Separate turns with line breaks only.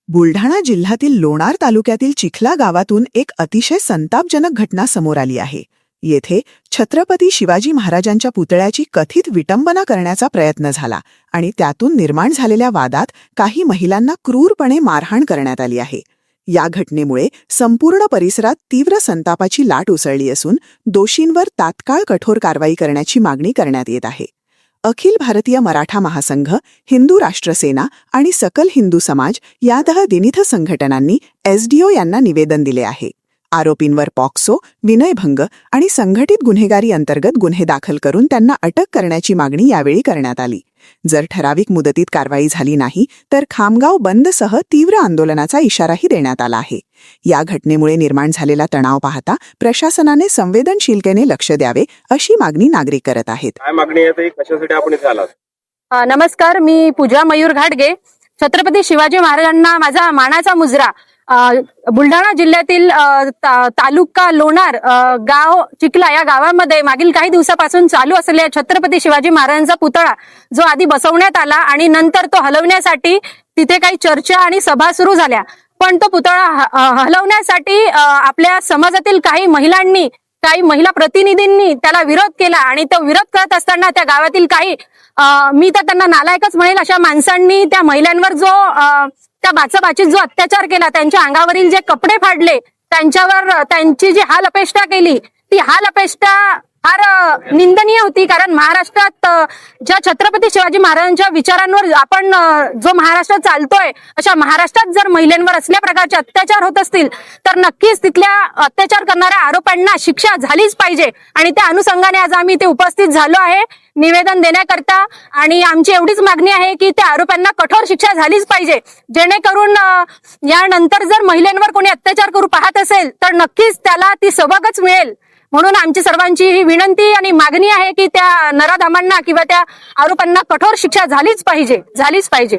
बुलढाणा जिल्ह्यातील लोणार तालुक्यातील चिखला गावातून एक अतिशय संतापजनक घटना समोर आली आहे. येथे छत्रपती शिवाजी महाराजांच्या पुतळ्याची कथित विटंबना करण्याचा प्रयत्न झाला आणि त्यातून निर्माण झालेल्या वादात काही महिलांना क्रूरपणे मारहाण करण्यात आली आहे. या घटनेमुळे संपूर्ण परिसरात तीव्र संतापाची लाट उसळली असून दोषींवर तात्काळ कठोर कारवाई करण्याची मागणी करण्यात येत आहे. अखिल भारतीय मराठा महासंघ, हिंदू राष्ट्र सेना आणि सकल हिंदू समाज यासह विविध संघटनांनी एसडीओ यांना निवेदन दिले आहे. आरोपींवर पॉक्सो, विनयभंग आणि संघटित गुन्हेगारी अंतर्गत गुन्हे दाखल करून त्यांना अटक करण्याची मागणी यावेळी करण्यात आली. जर ठराविक मुदतीत कारवाई झाली नाही तर खामगाव बंदसह तीव्र आंदोलनाचा इशाराही देण्यात आला आहे. या घटनेमुळे निर्माण झालेला तणाव पाहता प्रशासनाने संवेदनशीलतेने लक्ष द्यावे अशी मागणी नागरिक करत आहेत.
काय मागणी आहे, कशासाठी आपण इथे आलात?
नमस्कार, मी पूजा मयूर घाटगे. छत्रपती शिवाजी महाराजांना माझा मानाचा मुजरा. बुलढाणा जिल्ह्यातील तालुका लोणार गाव चिखला या गावामध्ये मागील काही दिवसापासून चालू असलेल्या छत्रपती शिवाजी महाराजांचा पुतळा जो आधी बसवण्यात आला आणि नंतर तो हलवण्यासाठी तिथे काही चर्चा आणि सभा सुरू झाल्या. पण तो पुतळा हलवण्यासाठी आपल्या समाजातील काही महिलांनी, काही महिला प्रतिनिधींनी त्याला विरोध केला आणि तो विरोध करत असताना त्या गावातील काही मी तर त्यांना नालायकच म्हणेल अशा माणसांनी त्या महिलांवर जो त्या बाचाबाचीत जो अत्याचार केला, त्यांच्या अंगावरील जे कपडे फाडले, त्यांच्यावर त्यांची जी हालअपेष्टा केली, ती हालअपेष्टा फार निंदनीय होती. कारण महाराष्ट्रात ज्या छत्रपती शिवाजी महाराजांच्या विचारांवर आपण जो महाराष्ट्र चालतोय, अशा महाराष्ट्रात जर महिलांवर असल्या प्रकारचे अत्याचार होत असतील तर नक्कीच तिथल्या अत्याचार करणाऱ्या आरोपांना शिक्षा झालीच पाहिजे. आणि त्या अनुषंगाने आज आम्ही इथे उपस्थित झालो आहे निवेदन देण्याकरता. आणि आमची एवढीच मागणी आहे की त्या आरोपांना कठोर शिक्षा झालीच पाहिजे, जेणेकरून यानंतर जर महिलांवर कोणी अत्याचार करू पाहत असेल तर नक्कीच त्याला ती सबकच मिळेल. म्हणून आमची सर्वांची ही विनंती आणि मागणी आहे की त्या नराधमांना किंवा त्या आरोपांना कठोर शिक्षा झालीच पाहिजे.